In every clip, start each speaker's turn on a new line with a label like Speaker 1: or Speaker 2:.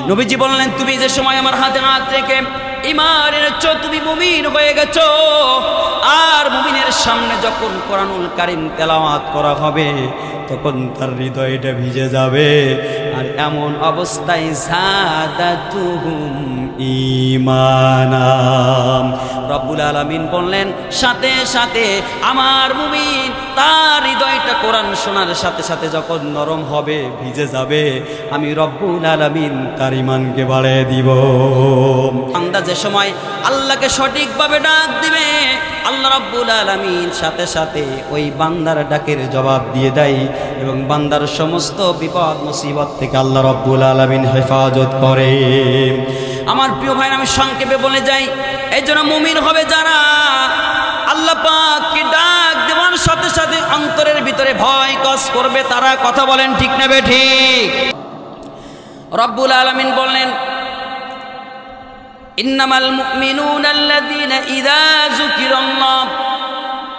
Speaker 1: নবীজি বললেন, তুমি যে সময় আমার হাতে হাত রেখে ঈমান এনেছো, তুমি মুমিন হয়ে গেছো। আর মুমিনের সামনে যখন কোরআনুল কারীম তেলাওয়াত করা হবে তখন তার হৃদয়টা ভিজে যাবে। আর এমন অবস্থায় যাদাতুহুম ঈমানা, রব্বুল আলামিন বললেন সাথে সাথে আমার মুমিন তার হৃদয়টা কোরআন শোনার সাথে সাথে যখন নরম হবে, ভিজে যাবে, আমি রব্বুল আলামিন তার ঈমানকে বাড়িয়ে দিব। বান্দা যে সময় আল্লাহকে সঠিকভাবে ডাক দিবে, আল্লাহ রব্বুল আলামিন সাথে সাথে ওই বান্দার ডাকের জবাব দিয়ে দেয় এবং বান্দার সমস্ত বিপদ মুসিবত থেকে আল্লাহ রব্বুল আলামিন হেফাজত করে। আমার প্রিয় ভাই, আমি সংক্ষেপে বলে যাই, এই জন্য মুমিন হবে যারা আল্লাহ পাককে ডাক দেওয়ার সাথে সাথে অন্তরের ভিতরে ভয় কাজ করবে তারা। কথা বলেন ঠিক না বেঠিক? রব্বুল আলামিন বললেন, ইন্নামাল মুমিনুনা আল্লাযীনা ইযা যুকিরাল্লাহ,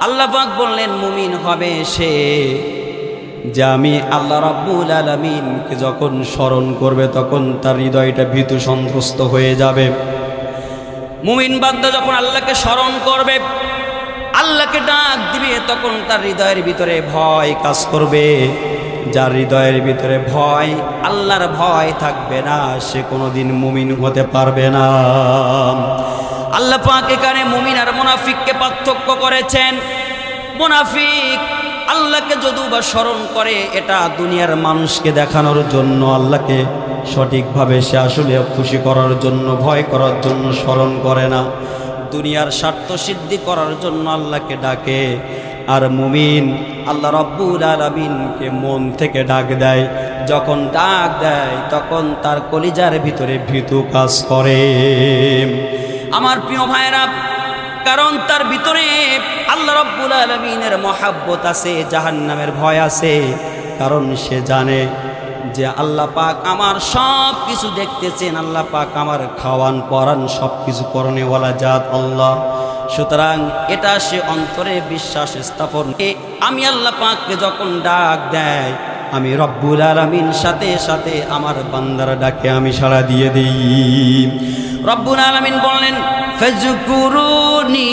Speaker 1: আল্লাহ পাক বললেন মুমিন হবে সে যে আমি আল্লাহ রাব্বুল আলামিনকে যখন স্মরণ করবে তখন তার হৃদয়টা ভীতু সন্ত্রস্ত হয়ে যাবে। মুমিন বান্দা যখন আল্লাহকে স্মরণ করবে, আল্লাহকে ডাক দিবে, তখন তার হৃদয়ের ভিতরে ভয় কাজ করবে। যার হৃদয়ের ভিতরে ভয়, আল্লাহর ভয় থাকবে না, সে কোনোদিন মুমিন হতে পারবে না। আল্লাহ পাক এখানে মুমিন আর মুনাফিককে পার্থক্য করেছেন। মুনাফিক আল্লাহকে যদিও বা স্মরণ করে, এটা দুনিয়ার মানুষকে দেখানোর জন্য, আল্লাহকে সঠিকভাবে সে আসলে খুশি করার জন্য, ভয় করার জন্য স্মরণ করে না, দুনিয়ার স্বার্থ সিদ্ধি করার জন্য আল্লাহকে ডাকে। আর মুমিন আল্লাহ রব্বুল আলামিনকে মন থেকে ডাক দেয়। যখন ডাক দেয় তখন তার কলিজার ভিতরে ভীতু কাজ করে। আমার প্রিয় ভাইরা, কারণ তার ভিতরে আল্লাহ রব্বুল আলামিনের মহাব্বত আছে, জাহান্নামের ভয় আছে। কারণ সে জানে যে আল্লাহ পাক আমার সব কিছু দেখতেছেন, আল্লাহ পাক আমার খাওয়ান পরান সব কিছু করনেওয়ালা জাত আল্লাহ। সুতরাং এটা সে অন্তরে বিশ্বাস স্থাপন। আমি আল্লাহ পাককে যখন ডাক দেয়, আমি রব্বুল আলামিন সাথে সাথে আমার বান্দার ডাকে আমি সাড়া দিয়ে দিই। রব্বুল আলামিন বললেন, ফাজকুরুনি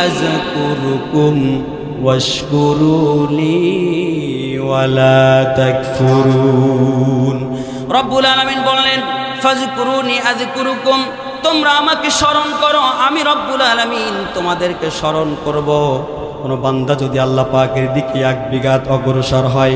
Speaker 1: আযকুরুকুম ওয়াশকুরুলি ওয়ালা তাকফুরুন। রব্বুল আলামিন বললেন, ফাজকুরুনি আযকুরুকুম, তোমরা আমাকে স্মরণ করো, আমি রব্বুল আলামিন তোমাদেরকে স্মরণ করব। কোনো বান্দা যদি আল্লাহ পাকের দিকে এক বিঘাত অগ্রসর হয়,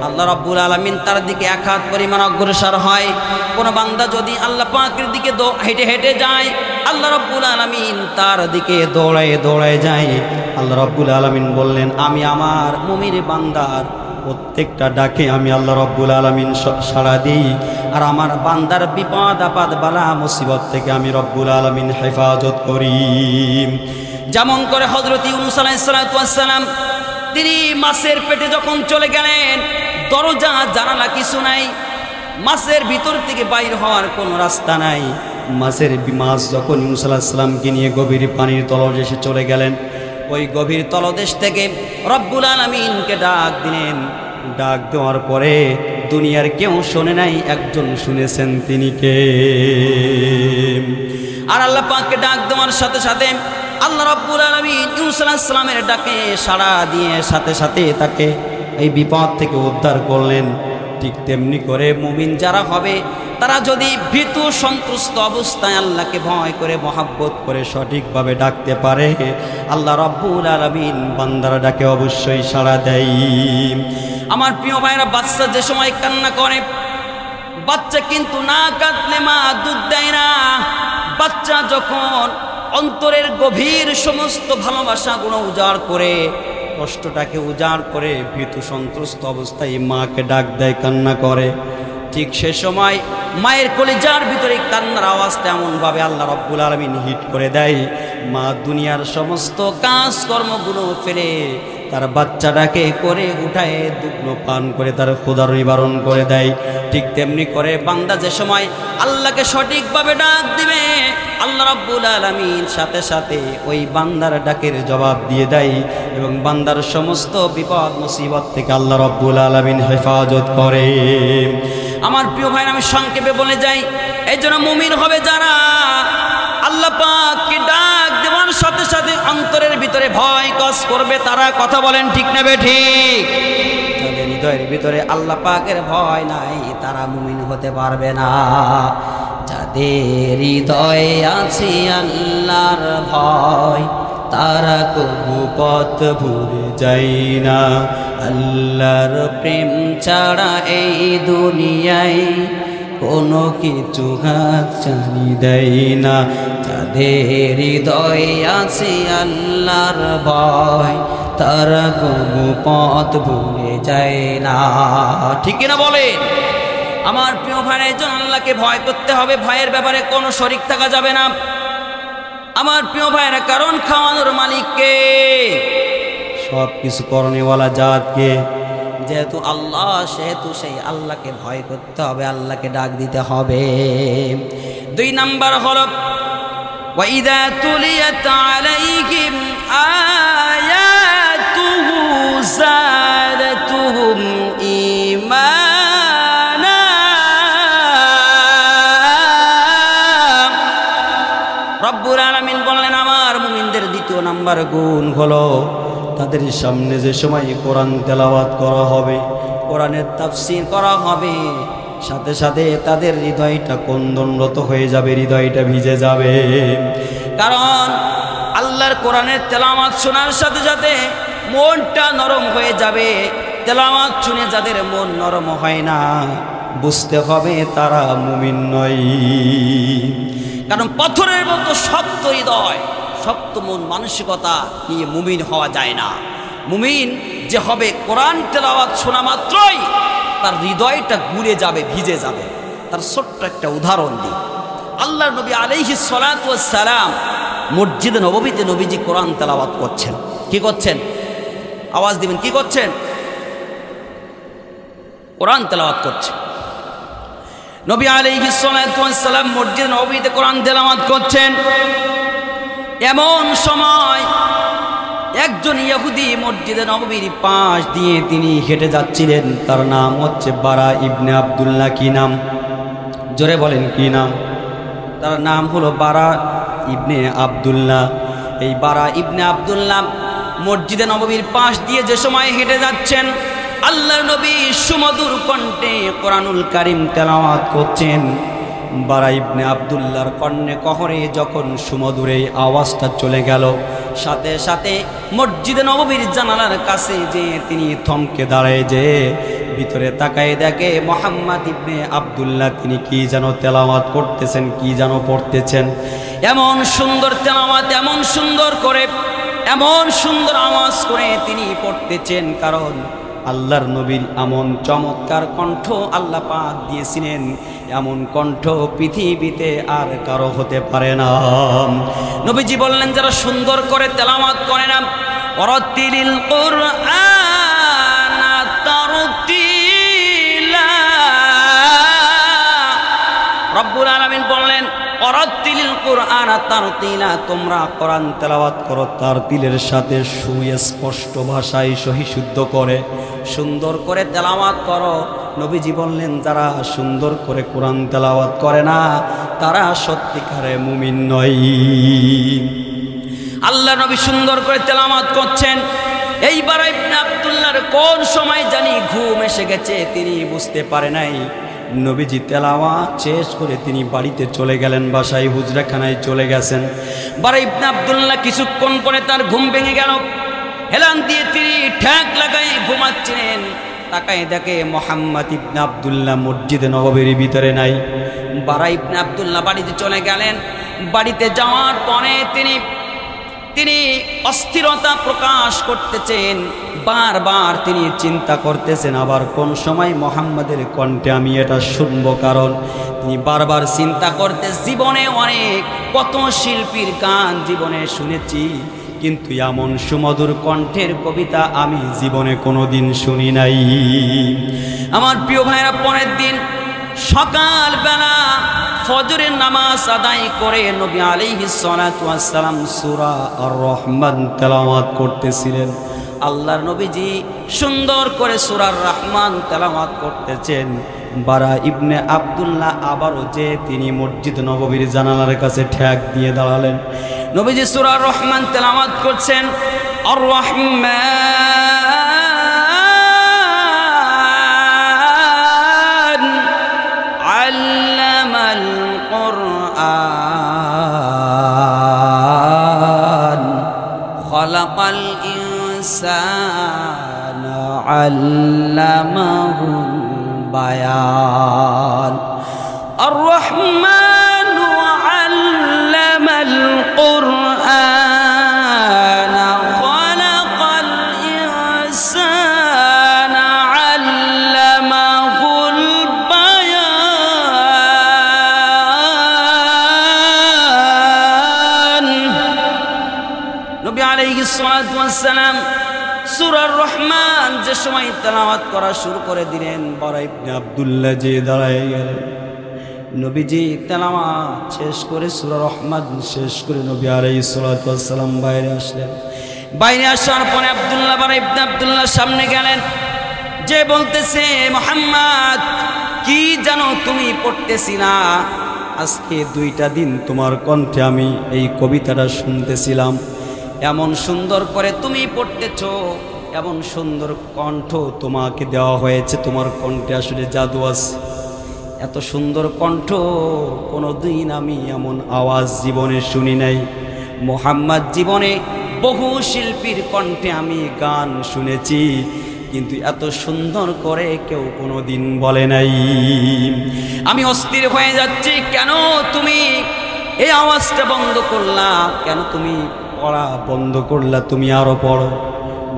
Speaker 1: আল্লাহ রব্বুল আলামিন তার দিকে এক হাত পরিমাণ অগ্রসর হয়। কোনো বান্দা যদি আল্লাহ পাকের দিকে হেঁটে হেঁটে যায়, আল্লাহ রব্বুল আলামিন তার দিকে দৌড়ায় দৌড়ায় যায়। আল্লাহ রব্বুল আলামিন বললেন, আমি আমার মুমিন বান্দার প্রত্যেকটা ডাকে আমি আল্লাহ রব্বুল আলামিন সাড়া দিই। আর আমার বান্দার বিপদ আপদ বালা মুসিবত থেকে আমি রব্বুল আলামিন হেফাজত করি। যেমন করে হযরত ইউনূস আলাইহিস সালাতু ওয়াস সালাম, তিনি মাছের পেটে যখন চলে গেলেন, দরজা জানালা কিছু নাই, মাছের ভিতর থেকে বাইর হওয়ার কোনো রাস্তা নাই। মাছ যখন ইউনূস আলাইহিস সালামকে নিয়ে গভীর পানির তলদেশে চলে গেলেন, ওই গভীর তলদেশ থেকে রব্বুল আলামিনকে ডাক দিলেন। ডাক দেওয়ার পরে দুনিয়ার কেউ শোনে নাই, একজন শুনেছেন, তিনি কে? আর আল্লাহ পাককে ডাক দেওয়ার সাথে সাথে আল্লাহ রাব্বুল আলামিন ইউনূস আলাইহিস সালামের ডাকে সাড়া দিয়ে সাথে সাথে তাকে এই বিপদ থেকে উদ্ধার করলেন। ঠিক তেমনি করে মুমিন যারা হবে, তারা যদি ভীতু সন্ত্রস্ত অবস্থায় আল্লাহকে ভয় করে মহাব্বত করে সঠিকভাবে ডাকতে পারে, আল্লাহ রাব্বুল আলামিন বান্দার ডাকে অবশ্যই সাড়া দেয়। আমার প্রিয় ভাইরা, বাচ্চা যে সময় কান্না করে, বাচ্চা কিন্তু না কাঁদলে মা দুধ দেয় না। বাচ্চা যখন অন্তরের গভীর সমস্ত ভালোবাসাগুলো উজাড় করে, কষ্টটাকে উজাড় করে ভীতু সন্ত্রস্ত অবস্থায় মাকে ডাক দেয়, কান্না করে, ঠিক সে সময় মায়ের কলিজার ভিতরে কান্নার আওয়াজটা এমনভাবে আল্লাহ রাব্বুল আলামিন হিট করে দেয়, মা দুনিয়ার সমস্ত কাজকর্মগুলো ফেলে তার বাচ্চাটাকে করে উঠায় দুগ্ন পান করে তার ক্ষুধার নিবারণ করে দেয়। ঠিক তেমনি করে বান্দা যে সময় আল্লাহকে সঠিকভাবে ডাক দিবে, আল্লাহ রাব্বুল আলামিন সাথে সাথে ওই বান্দার ডাকের জবাব দিয়ে দেয় এবং বান্দার সমস্ত বিপদ মুসিবত থেকে আল্লাহ রাব্বুল আলামিন হেফাজত করে। আমার প্রিয় ভাই, আমি সংক্ষেপে বলে যাই, এই জন্য মুমিন হবে যারা আল্লাহ পাককে ডাক দেওয়ার সাথে সাথে অন্তরের ভিতরে ভয় কাজ করবে তারা। কথা বলেন ঠিক না বেঠিক? যাদের হৃদয়ের ভিতরে আল্লাহ পাকের ভয় নাই তারা মুমিন হতে পারবে না। যাদের হৃদয়ে আছে আল্লাহর ভয় তারা কবু পথ ভুলে যায় না। আল্লাহর প্রেম ছাড়া এই দুনিয়ায় কোনো কিছু হাতছানি দেয় না। যাদের হৃদয়ে আছে আল্লাহর ভয় তারা কবু পথ ভুলে যায় না। ঠিক না বলেন? আমার প্রিয় ভাইয়ের জন্য আল্লাহকে ভয় করতে হবে, ভয়ের ব্যাপারে কোনো শরিক থাকা যাবে না। আমার প্রিয় ভাইয়েরা, কারণ খাওয়ানোর মালিককে, সব কিছু করণেওয়ালা জাতকে, যেহেতু আল্লাহ সেহেতু সেই আল্লাহকে ভয় করতে হবে, আল্লাহকে ডাক দিতে হবে। 2 নাম্বার হলো ওয়াইদা তুলিয়াত আলাইহিম আয়াতুহু যাদাতুহুম ঈমানা। রব্বুল আলামিন বললেন, আমার মুমিনদের 2 নাম্বার গুণ হলো তাদের সামনে যে সময় কোরআন তেলাওয়াত করা হবে, কোরআনের তাফসীর করা হবে, সাথে সাথে তাদের হৃদয়টা কন্দনরত হয়ে যাবে, হৃদয়টা ভিজে যাবে। কারণ আল্লাহর কোরআনের তেলাওয়াত শোনার সাথে সাথে মনটা নরম হয়ে যাবে। তেলাওয়াত শুনে যাদের মন নরম হয় না বুঝতে হবে তারা মুমিন নয়। কারণ পাথরের মতো শক্ত হৃদয়, শক্ত মন মানসিকতা নিয়ে মুমিন হওয়া যায় না। মুমিন যে হবে কোরআন তেলাওয়াত শোনা মাত্রই তার হৃদয়টা গুলে যাবে, ভিজে যাবে। তার ছোট্ট একটা উদাহরণ দিই। আল্লাহর নবী আলাইহিস সালাতু ওয়াস সালাম মসজিদে নববীতে নবীজি কোরআন তেলাওয়াত করছেন। কি করছেন? আওয়াজ দিবেন, কি করছেন? কোরআন তেলাওয়াত করছেন। নবী আলাইহিস সালাতু ওয়াস সালাম মসজিদে নববীতে কোরআন তেলাওয়াত করছেন। এমন সময় একজন ইহুদি মসজিদে নববীর পাশ দিয়ে তিনি হেঁটে যাচ্ছিলেন। তার নাম হচ্ছে বারা ইবনে আব্দুল্লাহ। কি নাম? জোরে বলেন, কি নাম? তার নাম হলো বারা ইবনে আব্দুল্লাহ। এই বারা ইবনে আব্দুল্লাহ মসজিদে নববীর পাশ দিয়ে যে সময় হেঁটে যাচ্ছেন, আল্লাহর নবী সুমধুর কণ্ঠে কোরআনুল কারীম তেলাওয়াত করছেন। বারা ইবনে আব্দুল্লাহর কর্ণে কহরে যখন সুমধুর এই আওয়াজটা চলে গেল, সাথে সাথে মসজিদে নববীর জানালার কাছে যে তিনি থমকে দাঁড়ায়, যে ভিতরে তাকায় দেখে মুহাম্মদ ইবনে আব্দুল্লাহ তিনি কি যেন তেলাওয়াত করতেছেন, কি যেন পড়তেছেন। এমন সুন্দর তেলাওয়াত, এমন সুন্দর করে, এমন সুন্দর আওয়াজ করে তিনি পড়তেছেন। কারণ আল্লাহর নবীর এমন চমৎকার কণ্ঠ আল্লাহ পাক দিয়েছিলেন, এমন কণ্ঠ পৃথিবীতে আর কারো হতে পারে না। নবীজি বললেন, যারা সুন্দর করে তেলাওয়াত করে না, ওয়ারাতিলিল কুরআনা তারতিলা। রব্বুল আলামিন বললেন, ওয়ারাতিলিল কুরআনা তারতিলা, তোমরা কোরআন তেলাওয়াত করো তারতিলের সাথে, সুস্পষ্ট ভাষায় সহিশুদ্ধ করে সুন্দর করে তেলাওয়াত করো। নবীজি বললেন, যারা সুন্দর করে কোরআন তেলাওয়াত করে না তারা সত্যিকারে মুমিন নয়। আল্লাহ নবী সুন্দর করে তেলাওয়াত করছেন। এইবার ইবনে আব্দুল্লাহর কোন সময় জানি ঘুম এসে গেছে, তিনি বুঝতে পারে নাই। নবীজি তেলাওয়াত শেষ করে তিনি বাড়িতে চলে গেলেন, বাসায় হুজরাখানায় চলে গেছেন। বারা ইবনে আব্দুল্লাহ কিছুক্ষণ পরে তার ঘুম ভেঙে গেল। হেলান দিয়ে তিনি ঠ্যাক লাগাই ঘুমাচ্ছিলেন। তাকায় দেখে মুহাম্মদ ইবনে আব্দুল্লাহ মসজিদে নববীর ভিতরে নাই। বারা ইবনে আব্দুল্লাহ বাড়িতে চলে গেলেন। বাড়িতে যাওয়ার পরে তিনি অস্থিরতা প্রকাশ করতেছেন। বারবার তিনি চিন্তা করতেছেন, আবার কোন সময় মুহাম্মাদের কণ্ঠে আমি এটা শুনবো। কারণ তিনি বারবার চিন্তা করতে, জীবনে অনেক কত শিল্পীর গান জীবনে শুনেছি, কিন্তু এমন সুমধুর কণ্ঠের কবিতা আমি জীবনে কোনোদিন শুনি নাই। আমার প্রিয় ভাইরা, পরের দিন সকালবেলা ফজরের নামাজ আদায় করে নবী আলাইহিস সালাতু ওয়াস সালাম সূরা আর রহমান তেলাওয়াত করতেছিলেন। আল্লাহর নবীজি সুন্দর করে সূরা আর রহমান তেলাওয়াত করতেছেন। বারা ইবনে আব্দুল্লাহ আবারও যে তিনি মসজিদ নববীর জানালার কাছে ঠ্যাক দিয়ে দাঁড়ালেন। নবীজি সূরা রহমান তেলাওয়াত করছেন, আর রহমান আল্লামাল কুরআন খালাকাল ইনসানা আল্লামাহুল বায়ান। আর রহমান আল্লামাল কুরআন খালাকাল ইনসানা আল্লামাহুল বায়ান। নবী আলাইহিস সালাতু ওয়াস সালাম সূরা রহমান যে সময় তেলাওয়াত করা শুরু করে দিলেন, বারা ইবনে আব্দুল্লাহ যে দাঁড়ায় গেলেন। নবীজি তেলাওয়াত শেষ করে সূরা রহমান শেষ করে নবী আলাইহিস সালাতু ওয়াস সালাম বাইরে আসলেন। বাইরে আসার পরে বারা ইবনে আব্দুল্লাহ সামনে গেলেন, যে বলতেছে, মুহাম্মদ কি জানো তুমি পড়তেছি না? আজকে 2টা দিন তোমার কণ্ঠে আমি এই কবিতাটা শুনতেছিলাম। এমন সুন্দর করে তুমি পড়তেছ, এমন সুন্দর কণ্ঠ তোমাকে দেওয়া হয়েছে, তোমার কণ্ঠে আসলে জাদু আছে। এত সুন্দর কণ্ঠ কোনোদিন আমি এমন আওয়াজ জীবনে শুনি নাই। মুহাম্মদ জীবনে বহু শিল্পীর কণ্ঠে আমি গান শুনেছি, কিন্তু এত সুন্দর করে কেউ কোনোদিন বলে নাই। আমি অস্থির হয়ে যাচ্ছি, কেন তুমি এই আওয়াজটা বন্ধ করলা? কেন তুমি পড়া বন্ধ করলা? তুমি আরো পড়ো।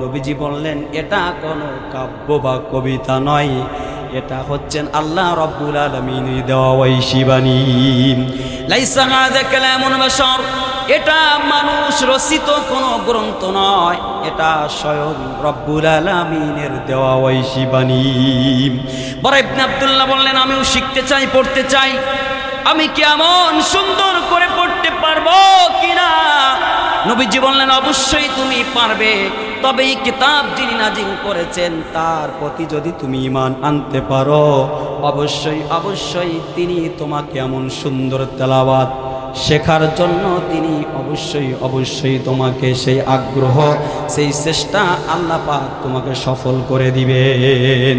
Speaker 1: নবীজি বললেন, এটা কোনো কাব্য বা কবিতা নয়, এটা হচ্ছেন আল্লাহ রাব্বুল আলামিনের দেওয়া ঐশী বাণী। লাইসা হাযা কালামুন বাশার, এটা মানুষ রচিত কোনো গ্রন্থ নয়, এটা স্বয়ং রব্বুল আলামিনের দেওয়া ঐশী বাণী। বারা ইবনে আব্দুল্লাহ বললেন, আমিও শিখতে চাই, পড়তে চাই। আমি কেমন সুন্দর করে পড়তে পারবো কিনা? নবীজি বললেন, অবশ্যই তুমি পারবে, তবে এই কিতাব যিনি নাজিল করেছেন তার প্রতি যদি তুমি ঈমান আনতে পারো, অবশ্যই অবশ্যই তিনি তোমাকে এমন সুন্দর তেলাওয়াত শেখার জন্য তিনি অবশ্যই অবশ্যই তোমাকে সেই আগ্রহ, সেই চেষ্টা আল্লাহ পাক তোমাকে সফল করে দিবেন।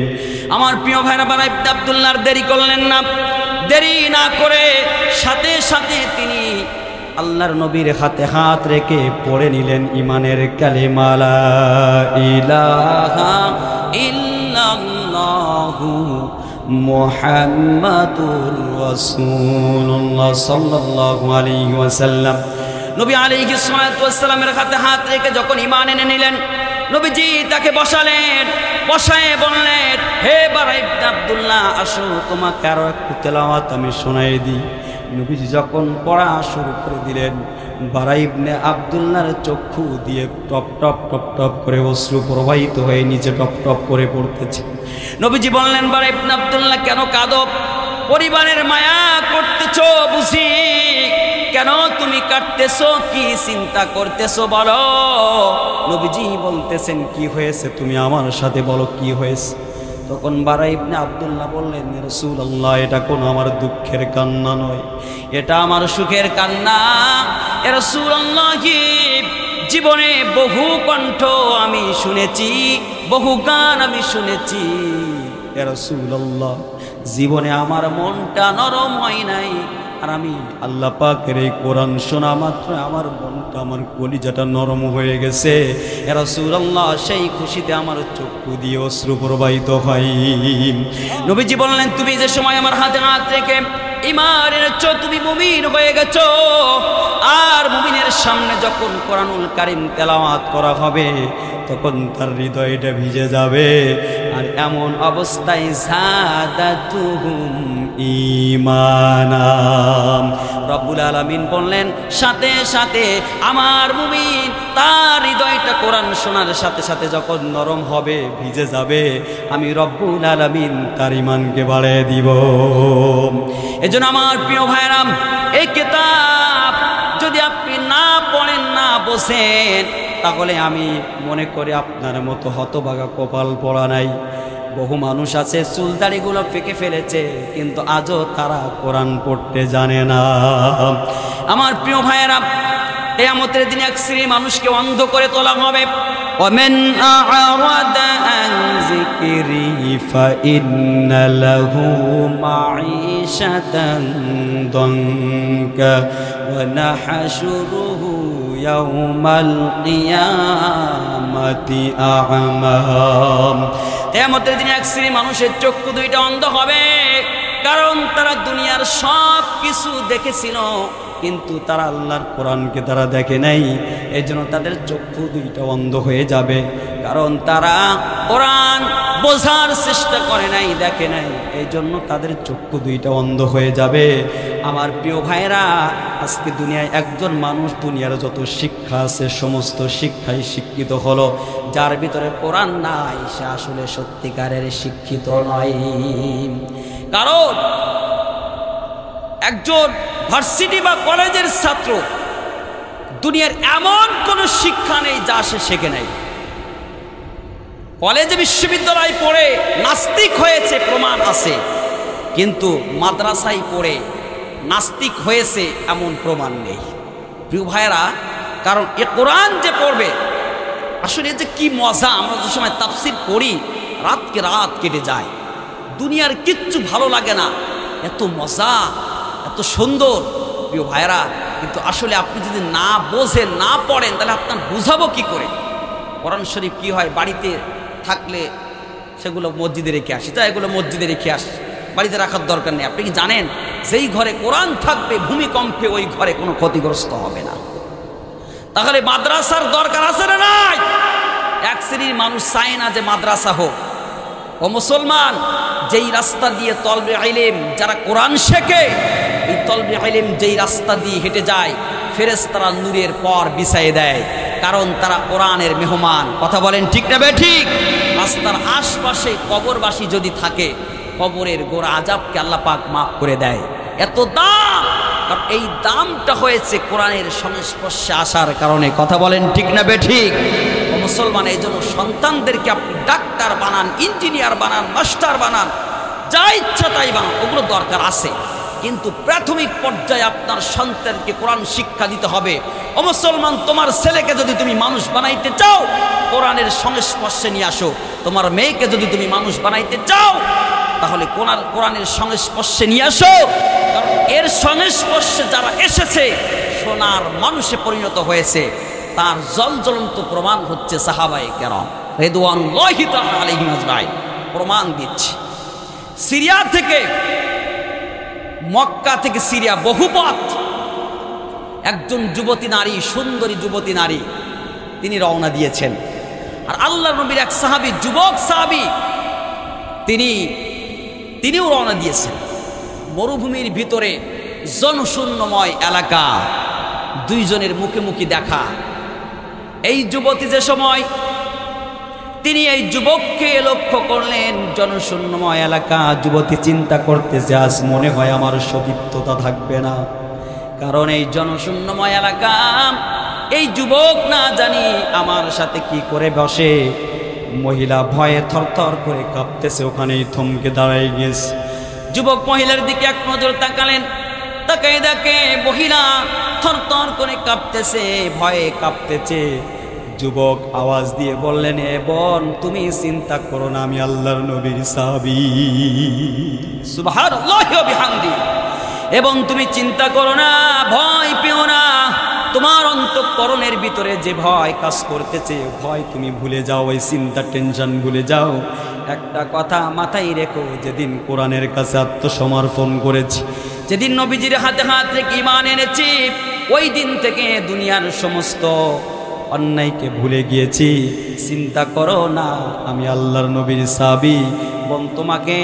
Speaker 1: আমার প্রিয় ভাইরা, বারা ইবনে আব্দুল্লাহর দেরি করলেন না। দেরি না করে সাথে সাথে তিনি আল্লাহর নবীর হাতে হাত রেখে পড়ে নিলেন ঈমানের কালিমা, লা ইলাহা ইল্লাল্লাহু মুহাম্মাদুর রাসূলুল্লাহ সাল্লাল্লাহু আলাইহি ওয়াসাল্লাম। নবী আলাইহিস সালাতু ওয়াস সালামের হাতে হাত রেখে যখন ঈমান এনে নিলেন, নবীজি তাকে বসালেন। বসায় বললেন, হে বারা ইবনে আব্দুল্লাহ, আসো তোমাকে আরো একটু তেলাওয়াত আমি শোনাই দিই। নবীজি যখন পড়া শুরু করে দিলেন, বারা ইবনে আব্দুল্লাহর চক্ষু দিয়ে টপ টপ টপ টপ করে অশ্রু প্রবাহিত হয়ে নিচে টপ টপ করে পড়তেছে। নবীজি বললেন, বারা ইবনে আব্দুল্লাহ কেন কাঁদো? পরিবারের মায়া করতেছো বুঝি? কেন তুমি কাঁদতেছো? কি চিন্তা করতেছো বলো? নবীজি বলতেছেন, কি হয়েছে তুমি আমার সাথে বলো, কি হয়েছে? তখন বারা ইবনে আব্দুল্লাহ বললেন, রাসূলুল্লাহ, এটা কোনো আমার দুঃখের কান্না নয়, এটা আমার সুখের কান্না। রাসূলুল্লাহ, জীবনে বহু কণ্ঠ আমি শুনেছি, বহু গান আমি শুনেছি। রাসূলুল্লাহ, জীবনে আমার মনটা নরম হয় নাই, আর আমি আল্লাহ পাকের এই কোরআন শোনা মাত্র আমার মনটা, আমার কলিজাটা নরম হয়ে গেছে। রাসূলুল্লাহ, সেই খুশিতে আমার চক্ষু দিয়ে অশ্রু প্রবাহিত হয়। নবীজি বললেন, তুমি যে সময় আমার হাতে হাত রেখে ঈমান এনেছো, তুমি মুমিন হয়ে গেছো। আর মুমিনের সামনে যখন কোরআনুল কারীম তেলাওয়াত করা হবে, তখন তার হৃদয়টা ভিজে যাবে। আর এমন অবস্থায় যাদাতুহুম ঈমানা, রব্বুল আলামিন বললেন, সাথে সাথে আমার মুমিন তার হৃদয়টা কোরআন শোনার সাথে সাথে যখন নরম হবে, ভিজে যাবে, আমি রব্বুল আলামিন তার ঈমানকে বাড়িয়ে দিব। এজন্য আমার প্রিয় ভাইরা, এই কিতাব যদি আপনি না পড়েন, না বসেন, তাহলে আমি মনে করি আপনার মতো হতভাগা কপাল পড়া নাই। বহু মানুষ আছে চুলদাড়িগুলো ফেঁকে ফেলেছে, কিন্তু আজও তারা কোরআন পড়তে জানে না। আমার প্রিয় ভাইয়েরা, কিয়ামতের দিনে এক শ্রেণীর মানুষকে অন্ধ করে তোলা হবে। ومن أعرض عن ذكري فإن له معيشة ضنكا ونحشره يوم القيامة أعمى। কিয়ামতের দিনে এক শ্রেণীর মানুষের চক্ষু দুইটা অন্ধ হবে, কারণ তারা দুনিয়ার সব কিছু দেখেছিল, কিন্তু তারা আল্লাহর কোরআনকে তারা দেখে নাই। এই জন্য তাদের চক্ষু দুইটা অন্ধ হয়ে যাবে, কারণ তারা কোরআন বোঝার চেষ্টা করে নাই, দেখে নাই। এই জন্য তাদের চক্ষু দুইটা অন্ধ হয়ে যাবে। আমার প্রিয় ভাইরা, আজকে দুনিয়ায় একজন মানুষ দুনিয়ার যত শিক্ষা আছে সমস্ত শিক্ষায় শিক্ষিত হলো, যার ভিতরে কোরআন নাই সে আসলে সত্যিকারের শিক্ষিত নয়। কারণ একজন ভার্সিটি বা কলেজের ছাত্র দুনিয়ার এমন কোনো শিক্ষা নেই যা সে শেখে নাই। কলেজে বিশ্ববিদ্যালয় পড়ে নাস্তিক হয়েছে প্রমাণ আছে, কিন্তু মাদ্রাসায় পড়ে নাস্তিক হয়েছে এমন প্রমাণ নেই। প্রিয় ভাইয়েরা, কারণ এ কোরআন যে পড়বে আসলে যে কি মজা, আমরা যে সময় তাফসীর পড়ি রাতকে রাত কেটে যায়, দুনিয়ার কিচ্ছু ভালো লাগে না, এত মজা, এত সুন্দর। প্রিয় ভাইয়েরা, কিন্তু আসলে আপনি যদি না বোঝেন, না পড়েন, তাহলে আপনার বুঝাবো কি করে? কোরআন শরীফ কি হয়, বাড়িতে থাকলে সেগুলো মসজিদে রেখে আসি, তাই এগুলো মসজিদে রেখে আসি, বাড়িতে রাখার দরকার নেই। আপনি কি জানেন যেই ঘরে কোরআন থাকবে ভূমিকম্পে ওই ঘরে কোনো ক্ষতিগ্রস্ত হবে না? তাহলে মাদ্রাসার দরকার আছে না নাই? এক শ্রেণীর মানুষ চায় না যে মাদ্রাসা হোক। ও মুসলমান, যেই রাস্তা দিয়ে তলবে ইলম যারা কোরআন শেখে, এই তলবে ইলম যেই রাস্তা দিয়ে হেঁটে যায় ফেরেশতারা নূরের পর বিছায়ে দেয়, কারণ তারা কোরআনের মেহমান। কথা বলেন ঠিক না বেঠিক? রাস্তার আশপাশে কবরবাসী যদি থাকে, কবরের গোড়া আযাবকে আল্লাহ পাক মাফ করে দেয়। এত দাম, কারণ এই দামটা হয়েছে কোরআনের সংস্পর্শে আসার কারণে। কথা বলেন ঠিক না বেঠিক? ও মুসলমান, এই জন্য সন্তানদেরকে আপনি ডাক্তার বানান, ইঞ্জিনিয়ার বানান, মাস্টার বানান, যা ইচ্ছা তাই বানান, ওগুলো দরকার আছে, কিন্তু প্রাথমিক পর্যায়ে আপনার সন্তানকে কোরআন শিক্ষা দিতে হবে। ও মুসলমান, তোমার ছেলেকে যদি তুমি মানুষ বানাইতে চাও, কোরআনের সংস্পর্শে নিয়ে আসো। তোমার মেয়েকে যদি তুমি মানুষ বানাইতে চাও, তাহলে কোরআনের সংস্পর্শে নিয়ে আসো। কারণ এর সংস্পর্শে যারা এসেছে সোনার মানুষে পরিণত হয়েছে, তার জ্বলজ্বলন্ত প্রমাণ হচ্ছে সাহাবায়ে কেরাম রিদওয়ানুল্লাহি তাআলা আলাইহিম আজমাইন। প্রমাণ দিচ্ছি, সিরিয়া থেকে, মক্কা থেকে সিরিয়া বহু পথ, একজন যুবতী নারী, সুন্দরী যুবতী নারী, তিনি রওনা দিয়েছেন। আর আল্লাহর নবীর এক সাহাবী, যুবক সাহাবী, তিনিও রওনা দিয়েছেন। মরুভূমির ভিতরে জনশূন্যময় এলাকা, দুইজনের মুখোমুখি দেখা। এই যুবতী যে সময় তিনি এই যুবককে লক্ষ্য করলেন, জনশূন্যময় এলাকা, যুবতী চিন্তা করতেছে আজ মনে হয় আমার সতীত্বতা থাকবে না, কারণ এই জনশূন্যময় এলাকা, এই যুবক না জানি আমার সাথে কি করে বসে। মহিলা ভয়ে থরথর করে কাঁপতেছে, ওখানেই থমকে দাঁড়ায় গেছে। যুবক মহিলার দিকে এক নজর তাকালেন, তাকাই দেখে মহিলা থরথর করে কাঁপতেছে, ভয়ে কাঁপতেছে। যুবক আওয়াজ দিয়ে বললেন, এ বোন, তুমি চিন্তা করো না, আমি আল্লাহর নবীর সাহাবী। সুবহানাল্লাহি ওয়া বিহামদি। এবং তুমি চিন্তা করো না, ভয় পেও না, তোমার অন্তঃকরণের ভিতরে যে ভয় কাজ করতেছে, ভয় তুমি ভুলে যাও, ওই চিন্তা টেনশন ভুলে যাও। একটা কথা মাথায় রেখো, যেদিন কোরআনের কাছে আত্মসমর্পণ করেছি, যেদিন নবীজির হাতে হাত রেখে ঈমান এনেছি, ওই দিন থেকে দুনিয়ার সমস্ত অন্যায়কে ভুলে গিয়েছি। চিন্তা করো না, আমি আল্লাহর নবীর সাহাবী, এবং তোমাকে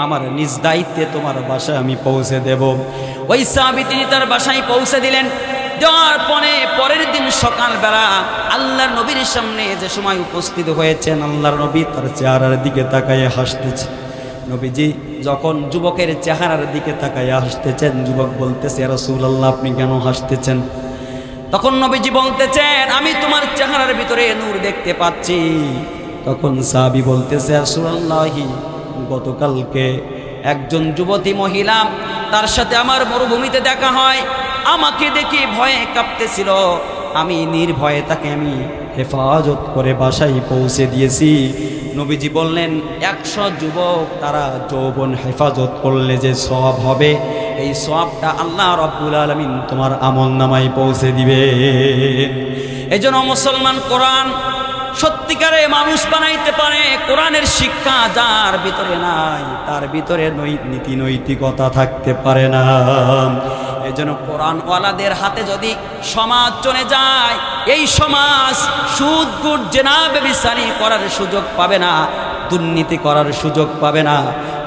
Speaker 1: আমার নিজ দায়িত্বে তোমার বাসায় আমি পৌঁছে দেব। ওই সাহাবী তিনি তার বাসায় পৌঁছে দিলেন। দেওয়ার পরে পরের দিন সকালবেলা আল্লাহর নবীর সামনে যে সময় উপস্থিত হয়েছেন, আল্লাহর নবী তার চেহারার দিকে তাকাইয়ে হাসতেছে। নবীজি যখন যুবকের চেহারার দিকে তাকাইয়ে হাসতেছেন, যুবক বলতেছে, ইয়া রাসূলুল্লাহ, আপনি কেন হাসতেছেন? তখন নবীজি বলতেছেন, আমি তোমার চেহারার ভিতরে নূর দেখতে পাচ্ছি, তখন সাহাবী বলতেছে রাসূলুল্লাহি গতকালকে একজন যুবতী মহিলা তার সাথে আমার মরুভূমিতে দেখা হয়, আমাকে দেখে ভয়ে কাঁপতেছিল, আমি নির্ভয়ে তাকে আমি হেফাজত করে বাসায় পৌঁছে দিয়েছি। নবীজি বললেন 100 যুবক তারা যৌবন হেফাজত করলে যে সওয়াব হবে, এই সওয়াবটা আল্লাহ রাব্বুল আলামিন তোমার আমলনামায় পৌঁছে দিবে। এজন্য মুসলমান কোরআন সত্যিকারে মানুষ বানাইতে পারে। কোরআনের শিক্ষা যার ভিতরে নাই তার ভিতরে নীতি নৈতিকতা থাকতে পারে না। এজন্য কোরআনওয়ালাদের হাতে যদি সমাজ চলে যায়, এই সমাজ সুদ ঘুষ জেনা ব্যভিচারী করার সুযোগ পাবে না, দুর্নীতি করার সুযোগ পাবে না।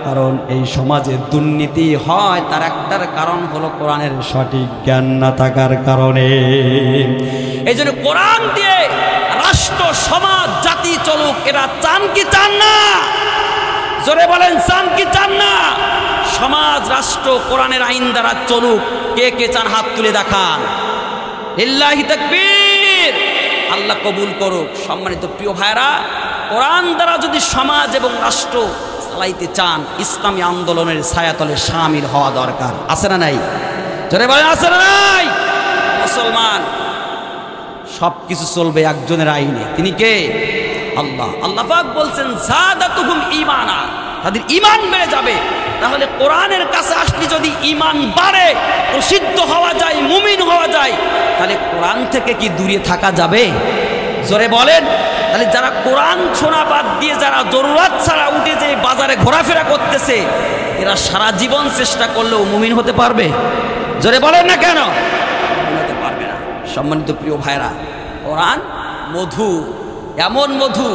Speaker 1: কারণ এই সমাজে দুর্নীতি হয় তার একটার কারণ হলো কোরআনের সঠিক জ্ঞান না থাকার কারণে। এই জন্য কোরআন দিয়ে রাষ্ট্র সমাজ জাতি চলুক, এরা চান কি চান না? জোরে বলেন, চান কি চান না? সমাজ রাষ্ট্র কোরআনের আইন দ্বারা চলুক, কে কে চান হাত তুলে দেখান। লিল্লাহি তাকবীর, আল্লাহ কবুল করুক। সম্মানিত প্রিয় ভাইরা, কোরআন দ্বারা যদি সমাজ এবং রাষ্ট্র চালাইতে চান, ইসলামী আন্দোলনের ছায়াতলে শামিল হওয়া দরকার। আছে না নাই? জোরে বলেন, আছে না নাই? মুসলমান সব কিছু চলবে একজনের আইনে, তিনি কে? আল্লাহ। আল্লাহ পাক বলছেন যাদাতুহুম ঈমানা, তাদের ঈমান বেড়ে যাবে। তাহলে কোরআনের কাছে আসলে যদি ঈমান বাড়ে, প্রসিদ্ধ হওয়া যায়, মুমিন হওয়া যায়, তাহলে কোরআন থেকে কি দূরে থাকা যাবে? জোরে বলেন। তাহলে যারা কোরআন শোনা বাদ দিয়ে যারা জরুরত ছাড়া উঠে যে বাজারে ঘোরাফেরা করতেছে, এরা সারা জীবন চেষ্টা করলেও মুমিন হতে পারবে? জোরে বলেন না কেন? হতে পারবে না। সম্মানিত প্রিয় ভাইরা, কোরআন মধু, এমন মধু,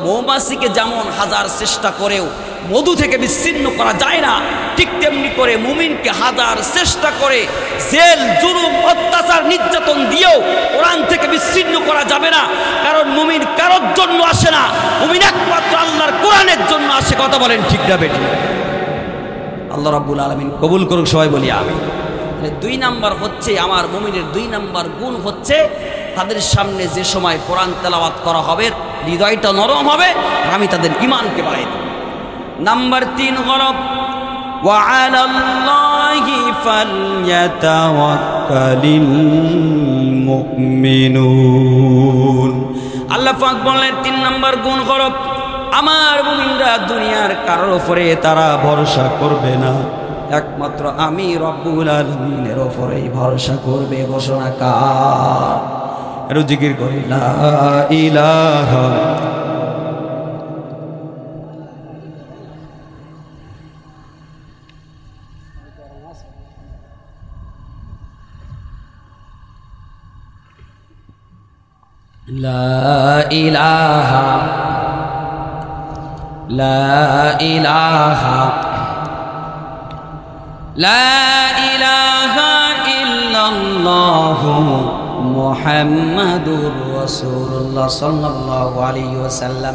Speaker 1: মৌমাছিকে যেমন হাজার চেষ্টা করেও মধু থেকে বিচ্ছিন্ন করা যায় না, ঠিক তেমনি করে মুমিনকে হাজার চেষ্টা করে জেল জুলুম অত্যাচার নির্যাতন দিয়েও কোরআন থেকে বিচ্ছিন্ন করা যাবে না। কারণ মুমিন কারোর জন্য আসে না, মুমিন একমাত্র আল্লাহর কোরআনের জন্য আসে। কথা বলেন ঠিক না বেটি? আল্লাহ রাব্বুল আলামিন কবুল করুক, সবাই বলি আমিন। 2 নাম্বার হচ্ছে, আমার মুমিনের 2 নাম্বার গুণ হচ্ছে, তাদের সামনে যে সময় কোরআন তেলাওয়াত করা হবে হৃদয়টা নরম হবে, আর আমি তাদের ঈমানকে বাড়াই দেব। নাম্বার 3 হলো ওয়া আলাল্লাহি ফালইয়াতাওয়াক্কালিল মুমিনুন। আল্লাহ পাক বললেন 3 নাম্বার গুণ হলো, আমার মুমিনরা দুনিয়ার কারোর উপরে তারা ভরসা করবে না, একমাত্র আমি রব্বুল আলামিনের উপরেই ভরসা করবে। ঘোষণা কার? একটু জিকির করি, লা ইলাহা লা ইলাহা লা ইলাহা লা ইলাহা ইল্লাল্লাহু মুহাম্মাদুর রাসূলুল্লাহ সাল্লাল্লাহু আলাইহি ওয়াসাল্লাম।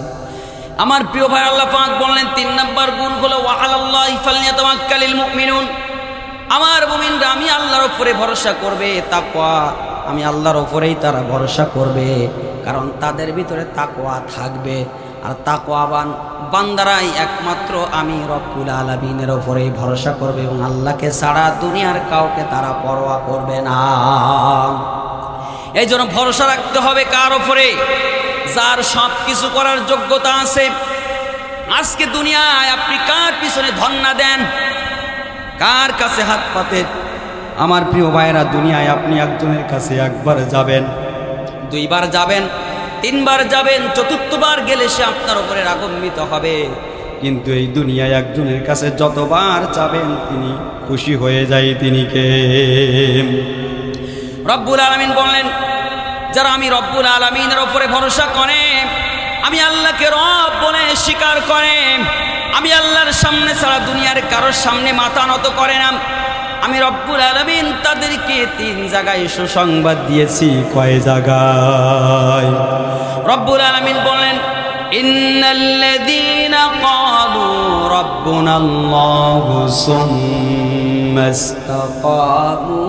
Speaker 1: আমার প্রিয় ভাই, আল্লাহ পাক বললেন 3 নাম্বার গুণ হলো ওয়া আলাল্লাহি ফালইয়াতাওয়াক্কালিল মুমিনুন। আমার মুমিনরা আমি আল্লাহর উপরে ভরসা করবে, তাকওয়া, আমি আল্লাহর উপরেই তারা ভরসা করবে, কারণ তাদের ভিতরে তাকওয়া থাকবে। আর তাকওয়াবান বান্দারাই একমাত্র আমি রব্বুল আলামিনের উপরেই ভরসা করবে এবং আল্লাহকে ছাড়া দুনিয়ার কাউকে তারা পরোয়া করবে না। এই জন্য ভরসা রাখতে হবে কার উপরে? যার সব কিছু করার যোগ্যতা আছে। আজকে দুনিয়ায় আপনি কার পিছনে ধন্না দেন, কার কাছে হাত পাতেন? আমার প্রিয় ভাইরা, দুনিয়ায় আপনি একজনের কাছে একবার যাবেন, 2 বার যাবেন, 3 বার যাবেন, 4th বার গেলে সে আপনার উপরে রাগান্বিত হবে। কিন্তু এই দুনিয়ায় একজনের কাছে যতবার যাবেন তিনি খুশি হয়ে যায়। তিনি কে? রব্বুল আলামিন বললেন, যারা আমি রব্বুল আলামিনের উপরে ভরসা করে, আমি আল্লাহকে রব বলে স্বীকার করে, আমি আল্লাহর সামনে ছাড়া দুনিয়ার কারোর সামনে মাথা নত করে না, আমি রব্বুল আলামিন তাদেরকে 3 জায়গায় সুসংবাদ দিয়েছি। কয় জায়গায়? রব্বুল আলামিন বলেন, ইন্নাল্লাযীনা ক্বালু রাব্বুনাল্লাহু সুম্মা ইসতাকামু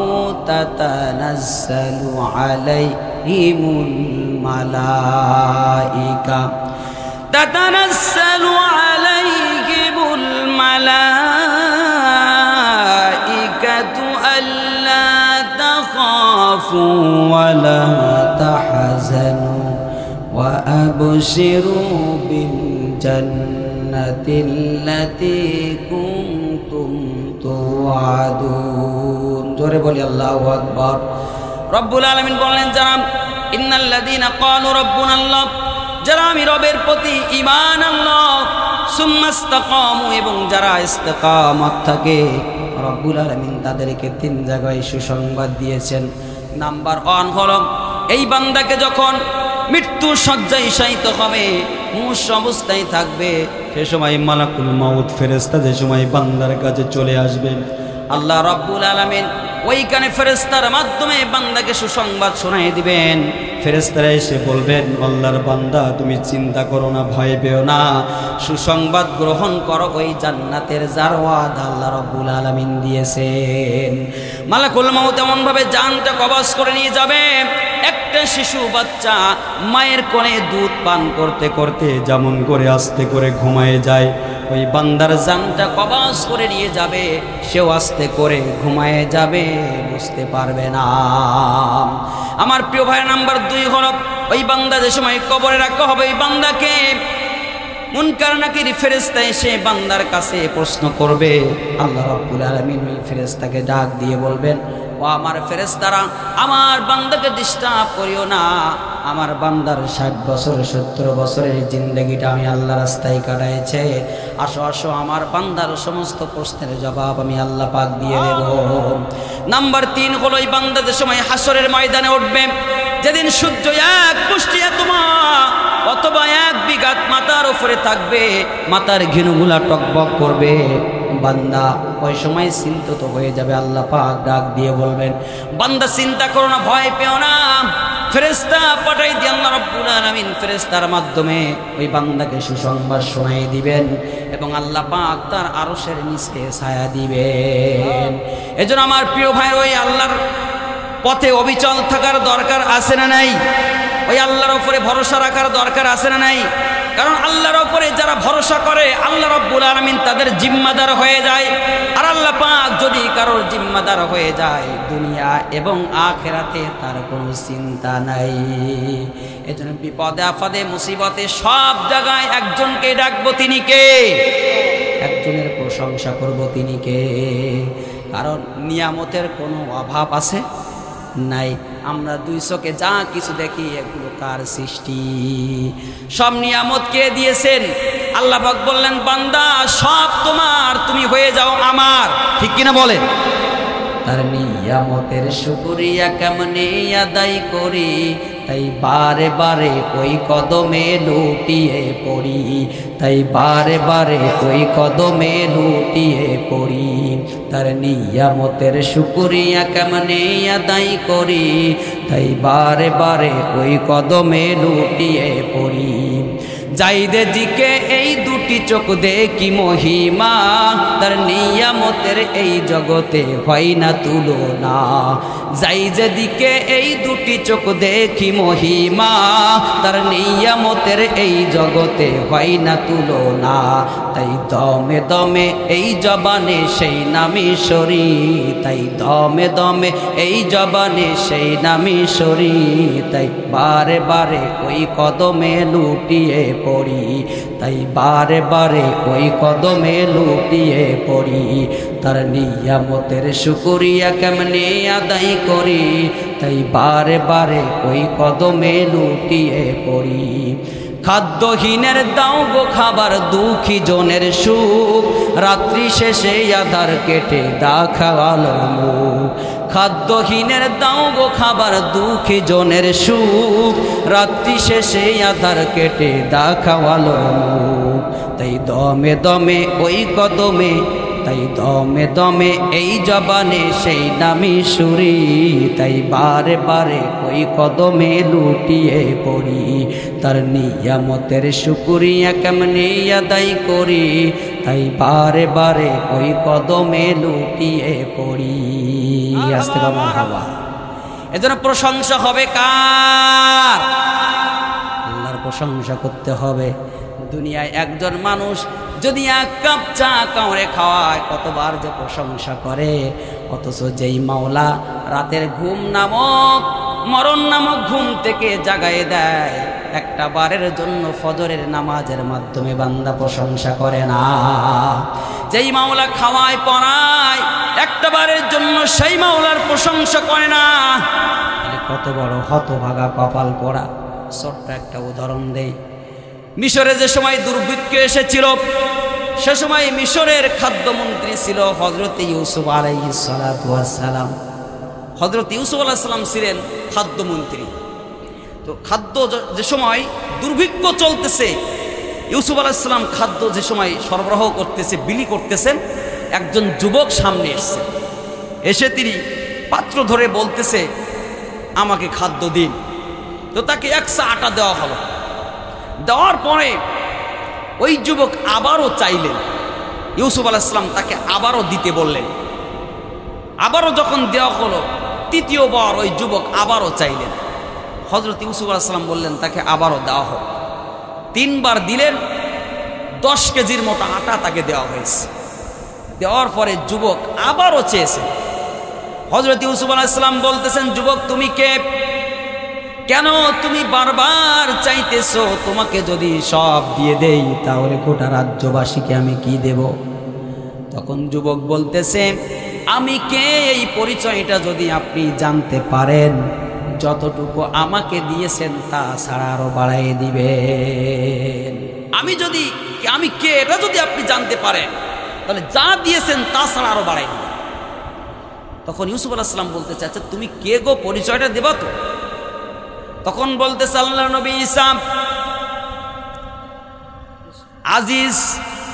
Speaker 1: তাতানাজ্জালু আলাইহিমুল মালাইকা তাতানাজ্জালু আলাইহিমুল মালাইকাতু আল্লা তাখাফু ওয়া লা তাহজানু ওয়া আবশিরু বিল জান্নাতিল্লাতী কুনতুম তুআদুন। জোরে বলি আল্লাহু আকবার। রব্বুল আলামিন বললেন, যারা ইন্নাল্লাযীনা ক্বালু রাব্বুনাল্লাহ, যারা আমি রবের প্রতি ঈমান আনলো, সুম্মা ইসতাকামু, এবং যারা ইস্তেকামত থাকে, রব্বুল আলামিন তাদেরকে 3 জায়গায় সুসংবাদ দিয়েছেন। নাম্বার 1 হলো, এই বান্দাকে যখন মৃত্যুর শয্যায় শায়িত হবে, মুষ অবস্থায় থাকবে, সে সময় মালাকুল মাউত ফেরেশতা যে সময় বান্দার কাছে চলে আসবেন, আল্লাহ রাব্বুল আলামিন ওইখানে ফেরেশতার মাধ্যমে বান্দাকে সুসংবাদ শোনায় দিবেন। ফেরেশতারা এসে বলবেন, আল্লাহর বান্দা তুমি চিন্তা করো না, ভয় পেও না, সুসংবাদ গ্রহণ করো, ওই জান্নাতের যার ওয়াদা আল্লাহ রাব্বুল আলামিন দিয়েছেন। মালাকুল মাউত এমন ভাবে জানটা কবজ করে নিয়ে যাবে, একটা শিশু বাচ্চা মায়ের কোলে দুধ পান করতে করতে যেমন করে আস্তে করে ঘুমায় যায়, ওই বান্দার জানটা কবজ করে নিয়ে যাবে, সেও আস্তে করে ঘুমায় যাবে, বুঝতে পারবে না। আমার প্রিয় ভাই, নাম্বার 2 হলো, ওই বান্দা যে সময় কবরে রাখা হবে, ওই বান্দাকে মুনকার নাকির ফেরেশতা এসে বান্দার কাছে প্রশ্ন করবে। আল্লাহ রাব্বুল আলামিন ওই ফেরেশতাকে ডাক দিয়ে বলবেন, ও আমার ফেরেশতারা, আমার বান্দাকে ডিস্টার্ব করিও না, আমার বান্দার 60 বছর 70 বছরের জিন্দেগিটা আমি আল্লাহ রাস্তায় কাটাইছে, আসো আসো, আমার বান্দার সমস্ত প্রশ্নের জবাব আমি আল্লাহ পাক দিয়ে দেব। নাম্বার 3 হলো, এই বান্দা যে সময় হাসরের ময়দানে উঠবে, যেদিন সূর্য 1 মুষ্টি তোমা অথবা 1 বিঘাত মাথার উপরে থাকবে, মাথার ঘিনুগুলা টকবক করবে, বান্দা ওই সময় চিন্তিত হয়ে যাবে। আল্লাহ পাক ডাক দিয়ে বলবেন, বান্দা চিন্তা করো না, ভয় পেও না, ফেরেশতা পাঠাই দিয়ে আল্লাহ রাব্বুল আলামিন ফেরেশতার মাধ্যমে ওই বান্দাকে সুসংবাদ শোনাই দিবেন, এবং আল্লাহ পাক তার আরশের নিচে ছায়া দিবেন। এজন্য আমার প্রিয় ভাই, ওই আল্লাহর পথে অবিচল থাকার দরকার আছে না নাই? ওই আল্লাহর উপরে ভরসা রাখার দরকার আছে না নাই? কারণ আল্লাহর উপরে যারা ভরসা করে, আল্লাহ রাব্বুল আলামিন তাদের জিম্মাদার হয়ে যায়। আর আল্লাহ পাক যদি কারোর জিম্মাদার হয়ে যায়, দুনিয়া এবং আখিরাতে তার কোনো চিন্তা নাই। এজন্য বিপদে আপদে মুসিবতে সব জায়গায় একজনকে ডাকবো, তিনি কে? একজনের প্রশংসা করব, তিনি কে? কারণ নিয়ামতের কোনো অভাব আছে নাই। আমরা 2 চোখে যা কিছু দেখি, এগুলো কার সৃষ্টি? সব নিয়ামত কে দিয়েছেন? আল্লাহ পাক বললেন, বান্দা সব তোমার, তুমি হয়ে যাও আমার। ঠিক কিনা বলেন? তার নিয়ামতের শুকরিয়া কেমনে আদায় করি, তাই বারে বারে ওই কদমে লুটিয়ে পড়ি, তাই বারে বারে ওই কদমে লুটিয়ে পড়ি। তার নিয়ামতের শুকরিয়া কেমনে আদায় করি, তাই বারে বারে ওই কদমে লুটিয়ে পড়ি। যাইদে দিকে এই 2টি চোখ দেখি মহিমা, তার নিয়ামতের এই জগতে হয় না তুলনা। যাইদে দিকে এই 2টি চোখ দেখি মহিমা, তার নিয়ামতের এই জগতে হয় না তুলনা। তাই দমে দমে এই জবানে সেই নামই সরি, তাই দমে দমে এই জবানে সেই নামই সরি। তাই বারে বারে ওই কদমে লুটিয়ে পড়ি, তাই বারে বারে ওই কদমে লুটিয়ে পড়ি। তার নিয়ামতের শুকরিয়া কেমনে আদায় করি, তাই বারে বারে ওই কদমে লুটিয়ে পড়ি। খাদ্যহীনের দাও গো খাবার, দুঃখী জনের সুখ, রাত্রি শেষে আধার কেটে দেখালো মুখ। খাদ্যহীনের দাও গো খাবার, দুঃখী জনের সুখ, রাত্রি শেষে আধার কেটে দেখালো মুখ। তাই দমে দমে ওই কদমে, তাই দমে দমে এই জবানে সেই নামি সুরি। তাই বারে বারে ওই কদমে লুটিয়ে পড়ি, তার নিয়ামতের শুকরিয়া কেমনে আদায় করি। তাই বারে বারে ওই কদমে লুটিয়ে পড়ি। আস্তে বাবা হাওয়া। এজন্য প্রশংসা হবে কার? আল্লাহর প্রশংসা করতে হবে। দুনিয়ায় একজন মানুষ যদি এক কাপ চা কাউরে খাওয়ায় কতবার যে প্রশংসা করে, অথচ যেই মাওলা রাতের ঘুম নামক মরণ নামক ঘুম থেকে জাগায়ে দেয়, একটা বারের জন্য ফজরের নামাজের মাধ্যমে বান্দা প্রশংসা করে না। যেই মাওলা খাওয়ায় পড়ায় একটা বারের জন্য সেই মাওলার প্রশংসা করে না, কত বড় হতভাগা কপাল পোড়া। ছোট্ট একটা উদাহরণ দেই। মিশরে যে সময় দুর্ভিক্ষ এসেছিল, সে সময় মিশরের খাদ্যমন্ত্রী ছিল হযরত ইউসুফ আলাইহিস সালাতু ওয়াস সালাম। হযরত ইউসুফ আলাইহিস সালাম ছিলেন খাদ্যমন্ত্রী। তো খাদ্য যে সময় দুর্ভিক্ষ চলতেছে, ইউসুফ আলাইহিস সালাম খাদ্য যে সময় সরবরাহ করতেছে, বিলি করতেছেন, একজন যুবক সামনে এসেছে। এসে তিনি পাত্র ধরে বলতেছে, আমাকে খাদ্য দিন। তো তাকে 100 আটা দেওয়া হলো। দেওয়ার পরে ওই যুবক আবারও চাইলেন, ইউসুফ আলাইহিস সালাম তাকে আবারও দিতে বললেন। আবারও যখন দেওয়া হলো, তৃতীয়বার ওই যুবক আবারও চাইলেন। হযরত ইউসুফ আলাইহিস সালাম বললেন তাকে আবারও দেওয়া হোক। 3 বার দিলেন। 10 কেজির মতো আটা তাকে দেওয়া হয়েছে। দেওয়ার পরে যুবক আবারও চেয়েছে। হযরত ইউসুফ আলাইহিস সালাম বলতেছেন, যুবক তুমি কে? কেন তুমি বারবার চাইতেছো? তোমাকে যদি সব দিয়ে দেই তাহলে গোটা রাজ্যবাসীকে আমি কি দেব? তখন যুবক বলতেছে, আমি কে এই পরিচয়টা যদি আপনি জানতে পারেন, যতটুকু আমাকে দিয়েছেন তা ছাড়া আরো বাড়াই দিবেন। আমি কে এটা যদি আপনি জানতে পারেন, তাহলে যা দিয়েছেন তা ছাড়া আরো বাড়াই দিবেন। তখন ইউসুফ আলাইহিস সালাম বলতে চাচ্ছে, তুমি কে গো, পরিচয়টা দেবা তো? তখন বলতেছে, আল্লাহর নবী ঈসা। আজিজ,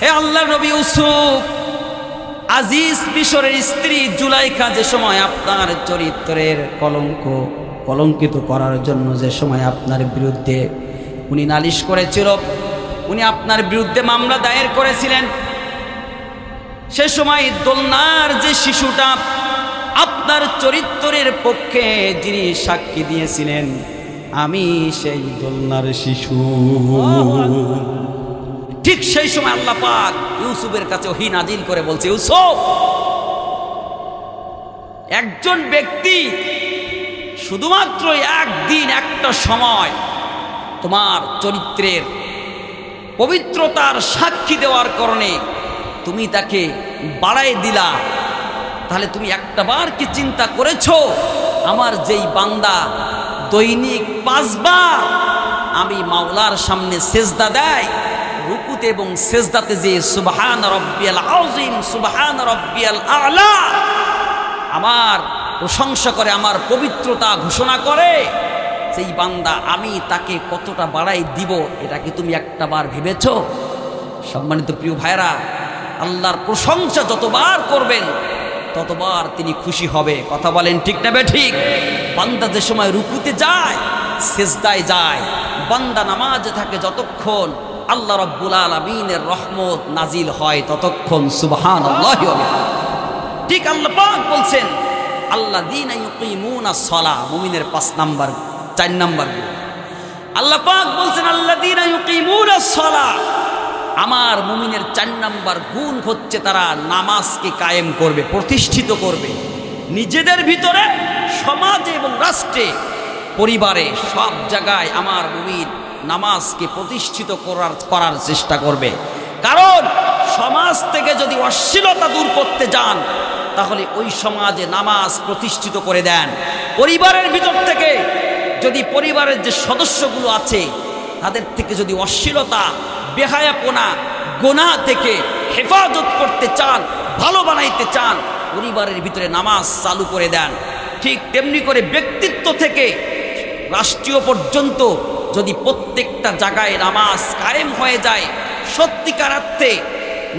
Speaker 1: হে আল্লাহর নবী ইউসুফ। আজিজ মিশরের স্ত্রী জুলাইখা যে সময় আপনার চরিত্রের কলঙ্কিত করার জন্য যে সময় আপনার বিরুদ্ধে উনি নালিশ করেছিল, উনি আপনার বিরুদ্ধে মামলা দায়ের করেছিলেন, সে সময় দোলনার যে শিশুটা আপনার চরিত্রের পক্ষে যিনি সাক্ষী দিয়েছিলেন, আমি সেই দোলনার শিশু। ঠিক সেই সময় আল্লাহ পাক ইউসুফের কাছে ওহী নাজিল করে বলছে, ইউসুফ, একজন ব্যক্তি শুধুমাত্র একদিন একটা সময় তোমার চরিত্রের পবিত্রতার সাক্ষী দেওয়ার কারণে তুমি তাকে বাড়াই দিলা, তাহলে তুমি একটাবার কি চিন্তা করেছো আমার যেই বান্দা দৈনিক 5 বার আমি মাওলার সামনে সেজদা দেয়, রুকুতে এবং সেজদাতে যে সুবহান রাব্বিয়াল আযীম, সুবহান রাব্বিয়াল আ'লা আমার প্রশংসা করে, আমার পবিত্রতা ঘোষণা করে, সেই বান্দা আমি তাকে কতটা বাড়াই দিব, এটা কি তুমি একটাবার ভেবেছো? সম্মানিত প্রিয় ভাইরা, আল্লাহর প্রশংসা যতবার করবেন ততবার তিনি খুশি হবে। কথা বলেন ঠিক না বেঠিক? বান্দা যে সময় রুকুতে যায়, সেজদায় যায়, বান্দা নামাজে থাকে, যতক্ষণ আল্লাহ রাব্বুল আলামিনের রহমত নাজিল হয় ততক্ষণ সুবহানাল্লাহি ওয়া বিহামদিহি। ঠিক আল্লাহ পাক বলছেন, আল্লাযীনা ইউকিমুনাস সালাহ, মুমিনের 4 নাম্বার গুণ। আল্লাহ পাক বলছেন, আল্লাযীনা ইউকিমুনাস সালাহ, আমার মুমিনের 4 নাম্বার গুণ হচ্ছে তারা নামাজকে কায়েম করবে, প্রতিষ্ঠিত করবে। নিজেদের ভিতরে, সমাজে এবং রাষ্ট্রে, পরিবারে, সব জায়গায় আমার মুমিন নামাজকে প্রতিষ্ঠিত করার চেষ্টা করবে। কারণ সমাজ থেকে যদি অশ্লীলতা দূর করতে যান, তাহলে ওই সমাজে নামাজ প্রতিষ্ঠিত করে দেন। পরিবারের ভিতর থেকে যদি পরিবারের যে সদস্যগুলো আছে তাদের থেকে যদি অশ্লীলতা, বেহায়াপনা, গুনাহ থেকে হেফাজত করতে চান, ভালো বানাইতে চান, পরিবারের ভিতরে নামাজ চালু করে দেন। ঠিক তেমনি করে ব্যক্তিত্ব থেকে রাষ্ট্রীয় পর্যন্ত যদি প্রত্যেকটা জায়গায় নামাজ কায়েম হয়ে যায়, সত্যিকার অর্থে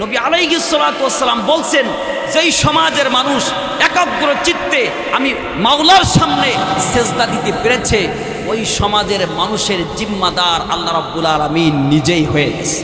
Speaker 1: নবী আলাইহিস সালাতু ওয়াস সালাম বলছেন, যেই সমাজের মানুষ একাগ্র চিত্তে আমি মাওলার সামনে সেজদা দিতে পেরেছে, ওই সমাজের মানুষের জিম্মাদার আল্লাহ রাব্বুল আলামিন নিজেই হয়ে গেছে।